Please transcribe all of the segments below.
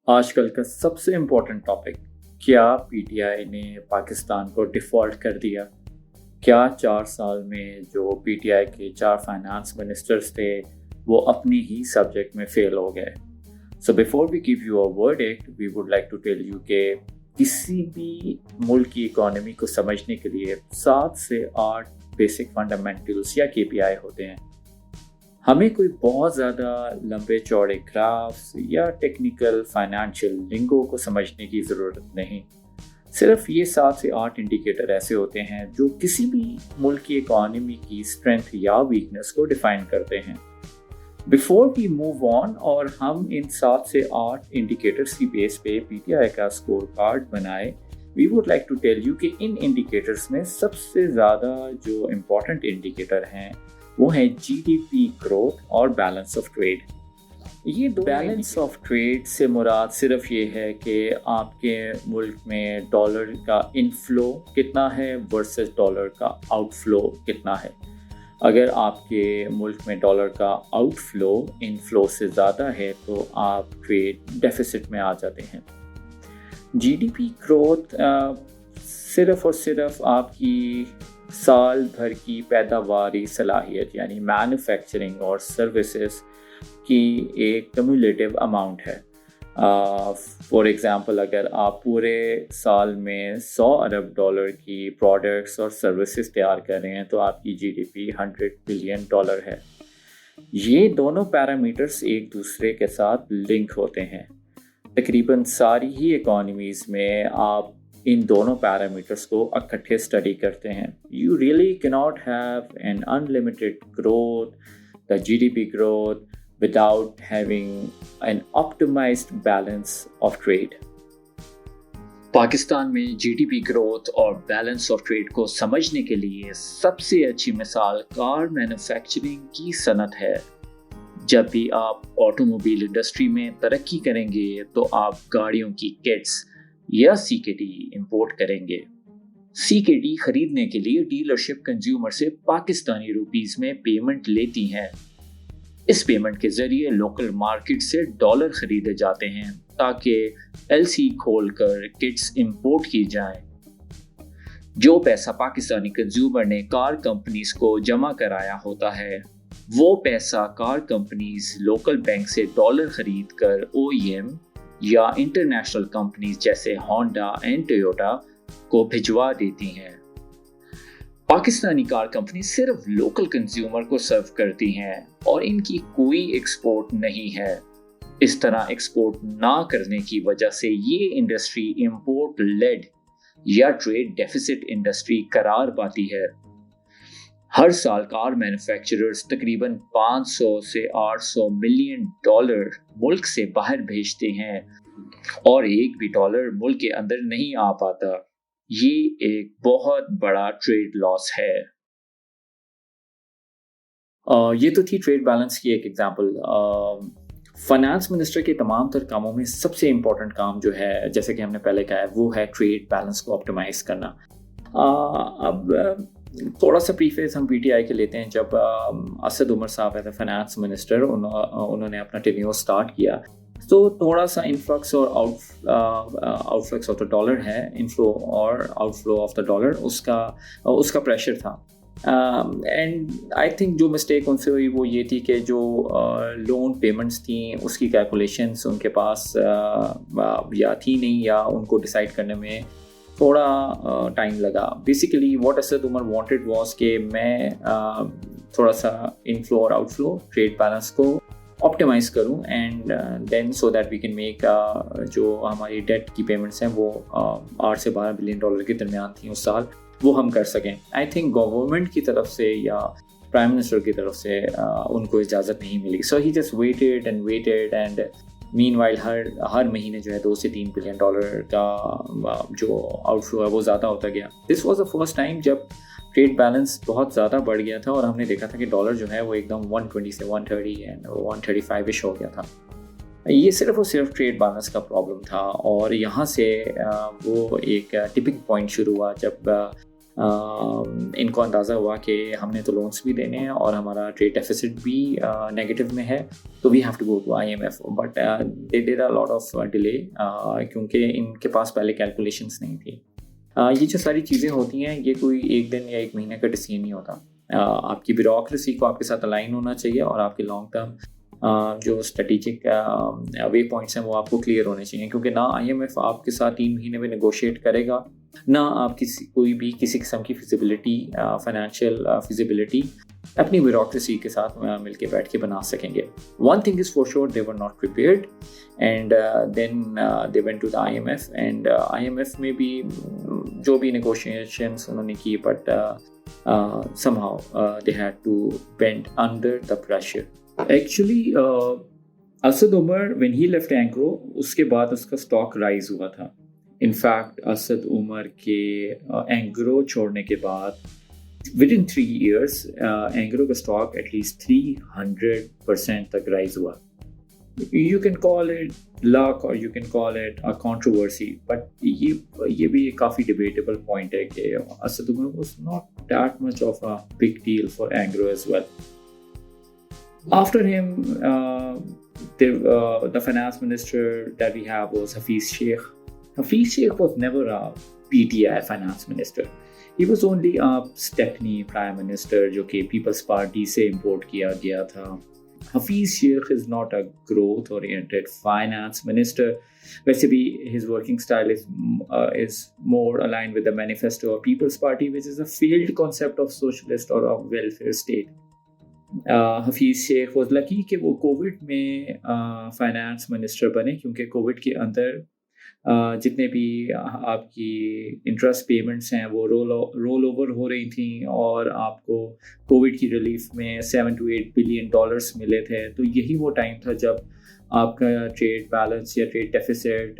आजकल का सबसे इम्पोर्टेंट टॉपिक, क्या पीटीआई ने पाकिस्तान को डिफ़ॉल्ट कर दिया? क्या 4 साल में जो पीटीआई के 4 फाइनेंस मिनिस्टर्स थे, वो अपनी ही सब्जेक्ट में फेल हो गए? So before we give you a verdict, we would like to tell you कि किसी भी मुल्क की इकोनॉमी को समझने के लिए 7 से 8 बेसिक फंडामेंटल्स या केपीआई होते हैं। हमें कोई बहुत ज़्यादा लंबे चौड़े ग्राफ्स या टेक्निकल फाइनेंशियल लिंगो को समझने की ज़रूरत नहीं। सिर्फ ये 7 से 8 इंडिकेटर ऐसे होते हैं जो किसी भी मुल्क की इकोनॉमी की स्ट्रेंथ या वीकनेस को डिफाइन करते हैं। बिफोर वी मूव ऑन और हम इन 7 से 8 इंडिकेटर्स की बेस पे पीटीआई का स्कोर कार्ड बनाए, we would like to tell you कि इन इंडिकेटर्स में सबसे ज़्यादा जो इम्पोर्टेंट इंडिकेटर हैं वो है जीडीपी ग्रोथ और बैलेंस ऑफ ट्रेड। ये दो बैलेंस ऑफ ट्रेड से मुराद सिर्फ ये है कि आपके मुल्क में डॉलर का इनफ्लो कितना है वर्सेस डॉलर का आउटफ्लो कितना है। अगर आपके मुल्क में डॉलर का आउटफ्लो इनफ्लो से ज़्यादा है तो आप ट्रेड डेफिसिट में आ जाते हैं। जीडीपी ग्रोथ सिर्फ और सिर्फ आपकी साल भर की पैदावारी सलाहियत यानी मैन्युफैक्चरिंग और सर्विसेज की एक कम्युलेटिव अमाउंट है। फॉर एग्ज़ाम्पल, अगर आप पूरे साल में 100 अरब डॉलर की प्रोडक्ट्स और सर्विसेज तैयार कर रहे हैं तो आपकी जीडीपी 100 बिलियन डॉलर है। ये दोनों पैरामीटर्स एक दूसरे के साथ लिंक होते हैं। तकरीबन सारी ही इकोनॉमीज़ में आप इन दोनों पैरामीटर्स को इकट्ठे स्टडी करते हैं। You really cannot have an unlimited growth, the GDP growth, without having an optimized balance of trade. Pakistan में जीडीपी ग्रोथ और बैलेंस ऑफ ट्रेड को समझने के लिए सबसे अच्छी मिसाल कार मैन्युफैक्चरिंग की सनत है। जब भी आप ऑटोमोबाइल इंडस्ट्री में तरक्की करेंगे तो आप गाड़ियों की किट्स या सीकेडी इंपोर्ट करेंगे। सीकेडी खरीदने के लिए डीलरशिप कंज्यूमर से पाकिस्तानी रुपीस में पेमेंट लेती हैं। इस पेमेंट के जरिए लोकल मार्केट से डॉलर खरीदे जाते हैं ताकि एलसी खोलकर किट्स इंपोर्ट की जाएं। जो पैसा पाकिस्तानी कंज्यूमर ने कार कंपनीज को जमा कराया होता है, वो पैसा कार कंपनीज लोकल बैंक से डॉलर खरीद कर ओईएम या इंटरनेशनल कंपनीज जैसे होंडा एंड टोयोटा को भिजवा देती हैं। पाकिस्तानी कार कंपनी सिर्फ लोकल कंज्यूमर को सर्व करती हैं और इनकी कोई एक्सपोर्ट नहीं है। इस तरह एक्सपोर्ट ना करने की वजह से ये इंडस्ट्री इंपोर्ट लेड या ट्रेड डेफिसिट इंडस्ट्री करार पाती है। हर साल कार मैन्युफैक्चरर्स तकरीबन 500 से 800 मिलियन डॉलर मुल्क से बाहर भेजते हैं और एक भी डॉलर मुल्क के अंदर नहीं आ पाता। ये एक बहुत बड़ा ट्रेड लॉस है। ये तो थी ट्रेड बैलेंस की एक एग्जांपल। फाइनेंस मिनिस्टर के तमाम तर कामों में सबसे इम्पोर्टेंट काम जो है, जैसे कि हमने पहले कहा है, वो है ट्रेड बैलेंस को ऑप्टिमाइज करना। अब थोड़ा सा प्रीफेस हम पीटीआई के लेते हैं। जब असद उमर साहब है फाइनेंस मिनिस्टर, उन्होंने अपना टेन्योर स्टार्ट किया तो थोड़ा सा इनफ्लक्स और आउटफ्लक्स ऑफ द डॉलर है, इनफ्लो और आउटफ्लो ऑफ द डॉलर, उसका प्रेशर था। एंड आई थिंक जो मिस्टेक उनसे हुई वो ये थी कि जो लोन पेमेंट्स थी उसकी कैलकुलेशंस उनके पास या थी नहीं, या उनको डिसाइड करने में थोड़ा टाइम लगा। Basically what Asad Umar wanted was कि मैं थोड़ा सा इनफ्लो और आउटफ्लो ट्रेड बैलेंस को ऑप्टिमाइज करूं and then so that we can make जो हमारी डेट की पेमेंट्स हैं वो 8 से 12 बिलियन डॉलर के दरमियान थी उस साल, वो हम कर सकें। आई थिंक गवर्नमेंट की तरफ से या प्राइम मिनिस्टर की तरफ से उनको इजाज़त नहीं मिली। सो ही जस्ट वेटेड एंड मीनवाइल हर महीने जो है 2 से 3 बिलियन डॉलर का जो आउटफ्लो है वो ज़्यादा होता गया। This was the first time जब ट्रेड बैलेंस बहुत ज़्यादा बढ़ गया था और हमने देखा था कि डॉलर जो है वो एकदम 120 से 130 एंड 135 हो गया था। ये सिर्फ और सिर्फ ट्रेड बैलेंस का प्रॉब्लम था और यहाँ से वो एक टिपिंग पॉइंट शुरू हुआ जब इनको अंदाज़ा हुआ कि हमने तो लोन्स भी देने हैं और हमारा ट्रेड डेफिसिट भी नेगेटिव में है, तो we have to go to IMF, but they did a lot of delay क्योंकि इनके पास पहले कैलकुलेशंस नहीं थी। ये जो सारी चीज़ें होती हैं ये कोई एक दिन या एक महीने का डिसीजन नहीं होता। आपकी ब्यूरोक्रेसी को आपके साथ अलाइन होना चाहिए और आपके लॉन्ग टर्म जो स्ट्रेटेजिक वे पॉइंट्स हैं वो आपको क्लियर होने चाहिए, क्योंकि ना IMF आपके साथ 3 महीने में नेगोशिएट करेगा, ना आप कोई भी किसी किस्म की फिजिबिलिटी, फाइनेंशियल फिजिबिलिटी अपनी ब्यूरोक्रेसी के साथ मिलके बैठ के बना सकेंगे। One thing is for sure, they were not prepared and then they went to the IMF एंड IMF में भी जो भी नेगोशिएशंस उन्होंने की, but somehow they had to bend under the pressure. Actually, Asad Umar when he left Angro, उसके बाद उसका स्टॉक राइज हुआ था। इनफैक्ट असद उमर के एंग्रो छोड़ने के बाद within 3 years एंग्रो का स्टॉक एटलीस्ट 300% तक राइज हुआ। You can call it luck or you can call it a controversy, but ये भी एक काफ़ी debatable point है कि Asad Umar was not that much of a big deal for Anglo as well. After him, the finance minister that we have was Hafiz Sheikh. Hafiz Sheikh was never a PTI finance minister. He was only a Stepney prime minister जो कि People's Party से import किया गया था। Hafiz Sheikh is not a growth-oriented finance minister. वैसे भी his working style is more aligned with the manifesto of People's Party, which is a failed concept of socialist or of welfare state. Hafiz Sheikh was lucky कि वो Covid में finance minister बने, क्योंकि Covid के अंदर जितने भी आपकी इंटरेस्ट पेमेंट्स हैं वो रोल ओवर हो रही थी और आपको कोविड की रिलीफ में $7 to $8 billion मिले थे। तो यही वो टाइम था जब आपका ट्रेड बैलेंस या ट्रेड डेफिसिट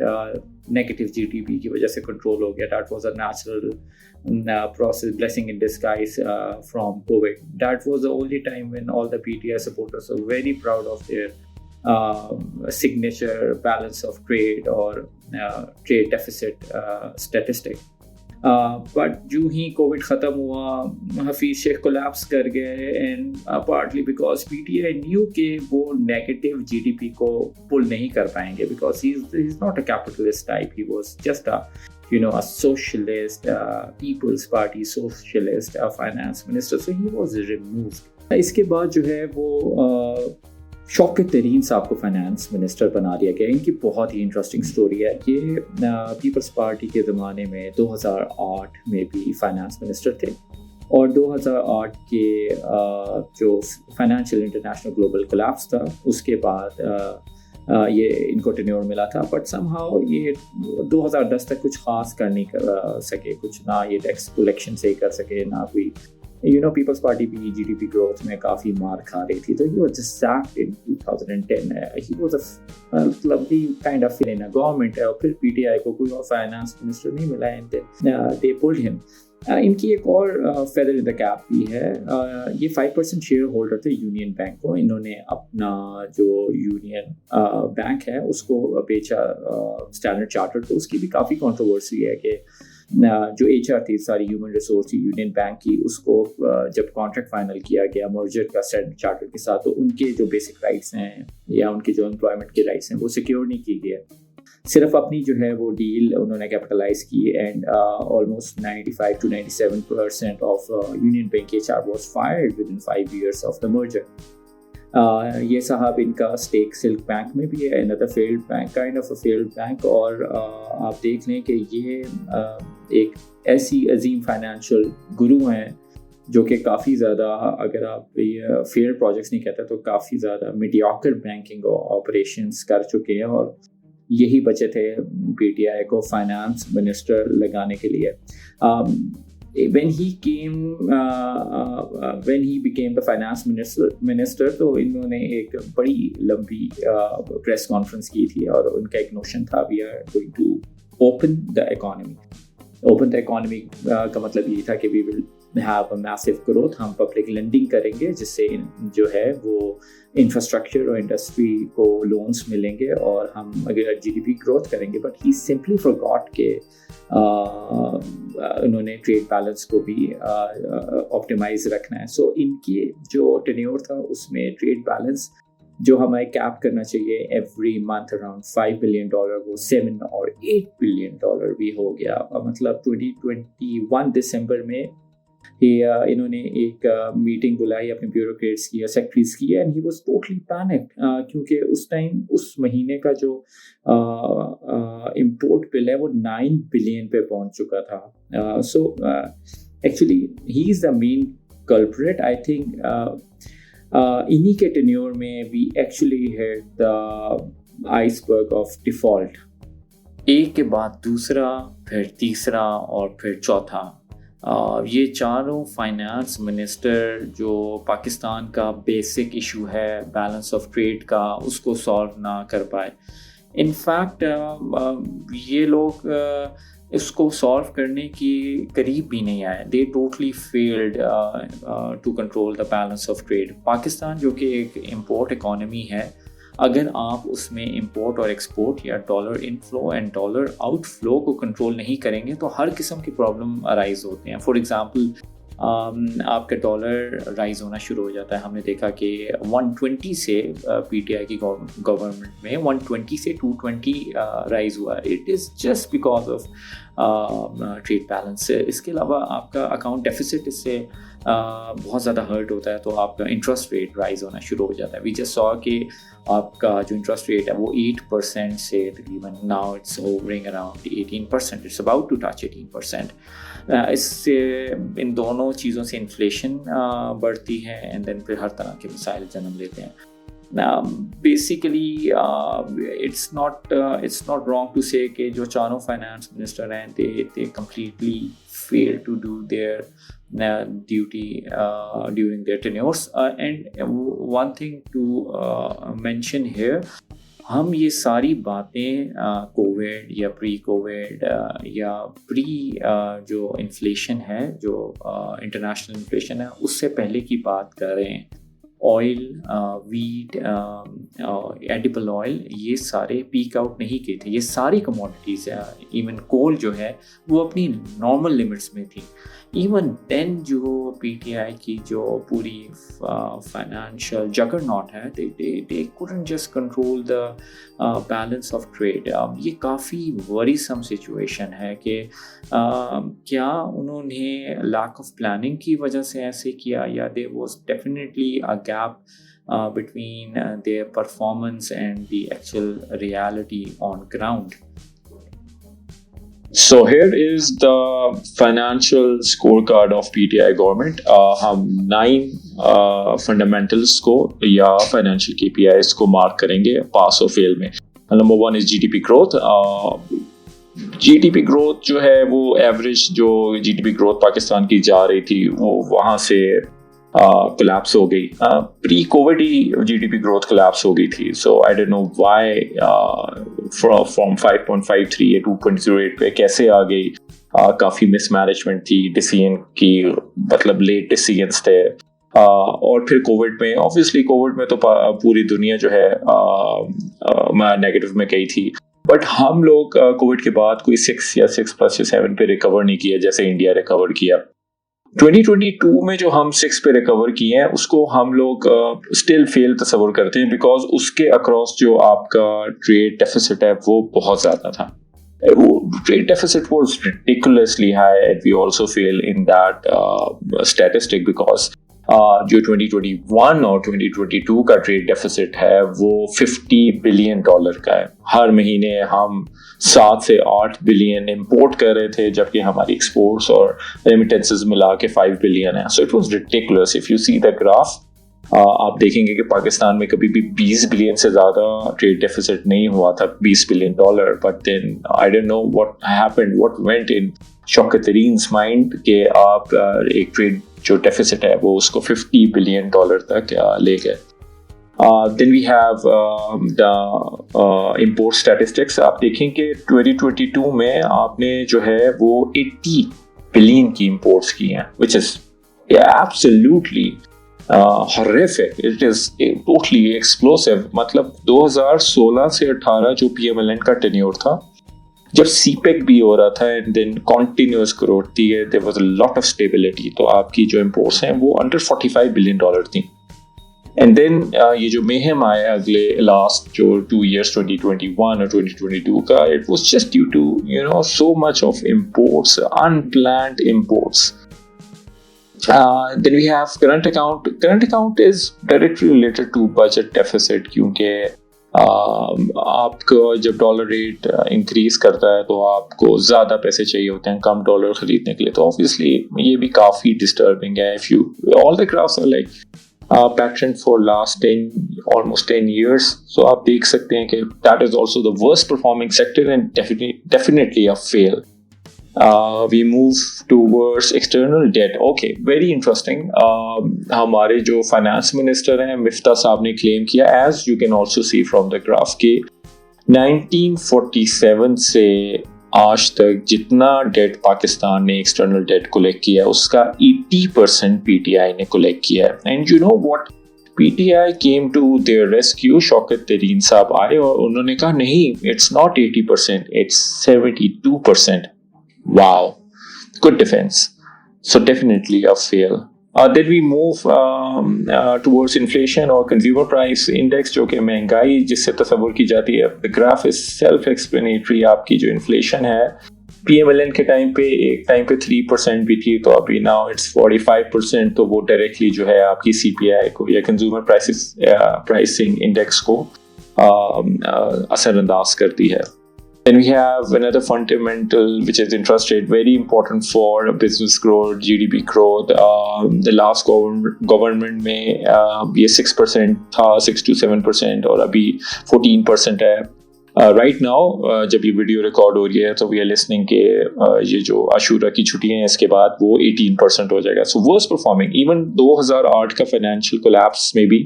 नेगेटिव GDP की वजह से कंट्रोल हो गया। That was a natural process, blessing in disguise from COVID. That was the only time when all the PTI supporters were very proud of their signature balance of trade or trade deficit statistic. But जो ही Covid ख़त्म हुआ, Hafeez Sheikh collapse कर गए, and partly because PTI new के वो negative GDP को पुल नहीं कर पाएंगे, because he is not a capitalist type, he was just a socialist, People's Party socialist finance minister, so he was removed. इसके बाद जो है वो शौकत तरीन साहब को फाइनेंस मिनिस्टर बना दिया गया। इनकी बहुत ही इंटरेस्टिंग स्टोरी है। ये पीपल्स पार्टी के ज़माने में 2008 में भी फाइनेंस मिनिस्टर थे, और 2008 के जो फाइनेंशियल इंटरनेशनल ग्लोबल कोलैप्स था उसके बाद ये इनको टेन्योर मिला था, बट समहाउ ये 2010 तक कुछ खास कर नहीं कर सके, कुछ ना ये टैक्स कलेक्शन से कर सके, ना कोई पीपल्स पार्टी भी GDP ग्रोथ में काफ़ी मार खा रही थी। तो he was just sacked in 2010। He was a lovely kind of in a government, और फिर PTI को कोई और फाइनेंस मिनिस्टर नहीं मिला, एंड दे पुल्ड हिम। इनकी एक और फेदर इन द कैप भी है। ये 5% शेयर होल्डर थे यूनियन बैंक को। इन्होंने अपना जो यूनियन बैंक है उसको बेचा स्टैंडर्ड चार्टर्ड को। उसकी भी काफ़ी कंट्रोवर्सी है कि जो HR थी, सारी ह्यूमन रिसोर्स थी यूनियन बैंक की, उसको जब कॉन्ट्रैक्ट फाइनल किया गया मर्जर का स्टैंडर्ड चार्टर्ड के साथ, तो उनके जो बेसिक राइट्स हैं या उनके जो एम्प्लॉयमेंट के राइट्स हैं वो सिक्योर नहीं की गए। सिर्फ अपनी जो है वो डील उन्होंने कैपिटलाइज की, and almost 95 to 97% of union bank HR was fired with in 5 years of the merger. ये साहब इनका स्टेक सिल्क बैंक में भी है, another failed bank, kind of a failed bank. और आप देख लें कि ये एक ऐसी अजीम फाइनेंशियल गुरु हैं जो कि काफ़ी ज़्यादा, अगर आप ये फेल्ड प्रोजेक्ट्स नहीं कहते तो काफ़ी ज़्यादा मीडियोकर बैंकिंग ऑपरेशंस कर चुके हैं, और यही बचे थे PTI को फाइनेंस मिनिस्टर लगाने के लिए। When he became the finance minister, तो इन्होंने एक बड़ी लंबी प्रेस कॉन्फ्रेंस की थी, और उनका एक नोशन था, we are going to open the economy. Open the economy का मतलब ये था कि we will have a massive growth, हम पब्लिक लेंडिंग करेंगे जिससे जो है वो इंफ्रास्ट्रक्चर और इंडस्ट्री को लोन्स मिलेंगे और हम अगर जीडीपी ग्रोथ करेंगे। बट ही सिंपली फॉरगॉट के उन्होंने ट्रेड बैलेंस को भी ऑप्टिमाइज रखना है। सो इनकी जो टेन्योर था उसमें ट्रेड बैलेंस जो हमें कैप करना चाहिए एवरी मंथ अराउंड $5 बिलियन, वो $7 और $8 बिलियन भी हो गया। मतलब 2021 दिसंबर में इन्होंने एक मीटिंग बुलाई अपने ब्यूरोक्रेट्स की, सेक्रेटरीज की, and he was totally panicked क्योंकि उस टाइम उस महीने का जो इंपोर्ट बिल है वो 9 बिलियन पे पहुंच चुका था। So actually he is the main culprit. I think इन्हीं के टेन्योर में we actually hit the iceberg of default. एक के बाद दूसरा, फिर तीसरा और फिर चौथा, ये चारों फाइनेंस मिनिस्टर जो पाकिस्तान का बेसिक इशू है बैलेंस ऑफ ट्रेड का उसको सॉल्व ना कर पाए। इनफैक्ट ये लोग इसको सॉल्व करने की करीब भी नहीं आए। They totally failed to control the balance of trade. Pakistan जो कि एक इम्पोर्ट इकॉनमी है, अगर आप उसमें इंपोर्ट और एक्सपोर्ट या dollar inflow and dollar outflow को कंट्रोल नहीं करेंगे तो हर किस्म की प्रॉब्लम अराइज होते हैं। फॉर एग्जांपल आपका डॉलर राइज होना शुरू हो जाता है। हमने देखा कि 120 से पीटीआई की गवर्नमेंट में 120 से 220 राइज हुआ। It is just because of trade balance. इसके अलावा आपका अकाउंट डेफिसिट इससे बहुत ज़्यादा हर्ट होता है तो आपका इंटरेस्ट रेट राइज होना शुरू हो जाता है। वी जस्ट सॉ कि आपका जो इंटरेस्ट रेट है वो 8% से तकरीबन now it's hovering around 18%। It's about to touch 18%। इससे इन दोनों चीज़ों से इन्फ्लेशन बढ़ती है एंड देन फिर हर तरह के मसाइल जन्म लेते हैं। Basically it's not wrong to say कि जो चारों फाइनेंस मिनिस्टर हैं they completely fail to do their duty during their tenures. And one thing to mention here, हम ये सारी बातें कोविड या प्री कोविड या प्री जो इन्फ्लेशन है, जो इंटरनेशनल इन्फ्लेशन है, उससे पहले की बात कर रहे हैं। ऑयल, वीट, एडिबल ऑयल, ये सारे पीक आउट नहीं किए थे। ये सारी कमोडिटीज़, इवन कोल जो है वो अपनी नॉर्मल लिमिट्स में थी। इवन देन जो पीटीआई की जो पूरी फाइनेंशियल जगरनॉट है, they couldn't just control the balance of trade. ये काफ़ी वरीसम सिचुएशन है कि क्या उन्होंने लैक ऑफ प्लानिंग की वजह से ऐसे किया या there was definitely a gap between their performance and the actual reality on ground. So here is the financial scorecard of PTI government. हम 9 fundamentals को या financial KPIs को mark करेंगे pass or fail में. Number 1 is GDP growth. GDP growth जो है वो average जो GDP growth पाकिस्तान की जा रही थी वो वहाँ से कोलैप्स हो गई। प्री कोविड ही जीडीपी ग्रोथ कोलैप्स हो गई थी। So I don't know why from 5.53 या 2.08 पे कैसे आ गई। काफ़ी मिसमैनेजमेंट थी, डिसीजन की मतलब लेट डिसीजंस थे। और फिर कोविड में, ऑब्वियसली कोविड में तो पूरी दुनिया जो है नेगेटिव में गई थी, बट हम लोग कोविड के बाद कोई 6 या 6+ या 7 पे रिकवर नहीं किया जैसे इंडिया रिकवर किया। 2022 में जो हम 6 पे रिकवर किए हैं उसको हम लोग स्टिल फेल तस्वर करते हैं बिकॉज उसके अक्रॉस जो आपका ट्रेड डेफिसिट है वो बहुत ज़्यादा था। Trade deficit was ridiculously high and we also fail in that statistic because जो 2021 और 2022 का ट्रेड डेफिसिट है वो $50 बिलियन का है। हर महीने हम 7 से 8 बिलियन इंपोर्ट कर रहे थे जबकि हमारी एक्सपोर्ट्स और रेमिटेंसेस मिला के 5 बिलियन है। So it was ridiculous. If you see the graph आप देखेंगे कि पाकिस्तान में कभी भी 20 बिलियन से ज़्यादा ट्रेड डेफिसिट नहीं हुआ था, $20 billion. But then I don't know what happened, what went in Shaukat Tareen's mind कि आप एक ट्रेड जो डेफिसिट है वो उसको $50 बिलियन तक ले गए। Then we have the import statistics. आप देखेंगे 2022 में आपने जो है वो 80 बिलियन की इंपोर्ट्स की हैं, which is absolutely horrific. It is totally explosive. मतलब 2016 से 18 जो PMLN का टेन्योर था, जब सीपेक भी हो रहा था एंड देन कॉन्टिन्यूस ग्रोथ थी, there was a lot of stability, तो आपकी जो इंपोर्ट्स हैं वो अंडर $45 बिलियन थी. एंड देन ये जो मेहम आया अगले लास्ट जो 2 years 2021 और 2022 का, it was just due to so much of imports, unplanned imports. Then we have current account. Current account is directly related to budget deficit, क्योंकि आपको जब डॉलर रेट इंक्रीज करता है तो आपको ज़्यादा पैसे चाहिए होते हैं कम डॉलर खरीदने के लिए, तो ऑब्वियसली ये भी काफ़ी डिस्टर्बिंग है. If you all the graphs are like pattern for last 10 years, so आप देख सकते हैं कि that is also the worst performing sector and definitely a fail. We move towards external debt. Okay, very interesting. हमारे जो finance minister हैं मिफ्ता साहब ने क्लेम किया, as you can also see from the graph, कि 1947 से आज तक जितना डेट पाकिस्तान ने एक्सटर्नल डेट कलेक्ट किया है उसका 80% PTI ने कलेक्ट किया है. And you know what, PTI came to their rescue. Shaukat तरीन साहब आए और उन्होंने कहा नहीं, it's not 80%, it's 72%. Wow, good defense. So definitely a fail. Then we move towards inflation or consumer price index, जो कि महंगाई जिससे तस्वुर की जाती है. The graph is self-explanatory. आपकी जो inflation है PMLN के टाइम पे एक टाइम पे 3% भी थी, तो अभी now it's 45%, तो वो डायरेक्टली जो है आपकी CPI को या consumer pricing index को असरअंदाज करती है. Then we have another fundamental, which is interest rate, very important for business growth, GDP growth. The last government में ये 6% था, 6 to 7%, और अभी 14% है. Right now जब ये वीडियो रिकॉर्ड हो रही है तो we are listening के ये जो आशूरा की छुट्टियां हैं इसके बाद वो 18% हो जाएगा. So worst performing. Even 2008 का financial collapse में भी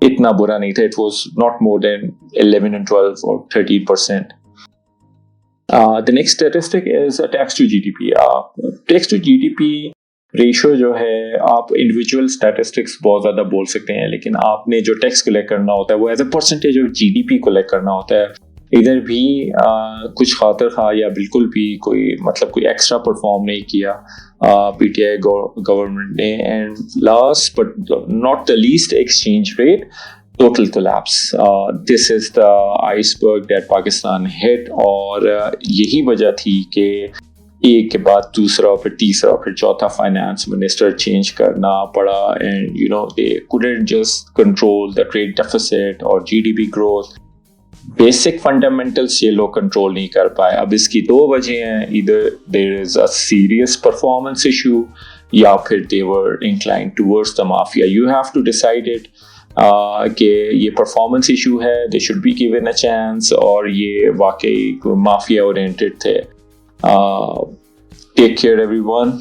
इतना बुरा नहीं था. It was not more than 11 and 12 or 13%. The next statistic is tax to GDP. Tax to GDP ratio जो है, आप इंडिविजुअल स्टैटिस्टिक्स बहुत ज़्यादा बोल सकते हैं, लेकिन आपने जो टैक्स कलेक्ट करना होता है वो as a percentage of GDP collect करना होता है. इधर भी कुछ खातर खा या बिल्कुल भी कोई एक्स्ट्रा परफॉर्म नहीं किया PTI गवर्नमेंट ने. And last but not the least, exchange rate total collapse. This is the iceberg that Pakistan hit, और यही वजह थी कि एक के बाद दूसरा फिर तीसरा फिर चौथा फाइनेंस मिनिस्टर चेंज करना पड़ा. And you know they couldn't just control the trade deficit और GDP growth. बेसिक फंडामेंटल्स ये लोग कंट्रोल नहीं कर पाए. अब इसकी दो वजह हैं, either there is a serious performance issue या फिर they were inclined towards the mafia. You have to decide it कि ये परफॉर्मेंस इशू है, they should be given a chance, और ये वाकई माफिया ओरिएंटेड थे. Take care everyone.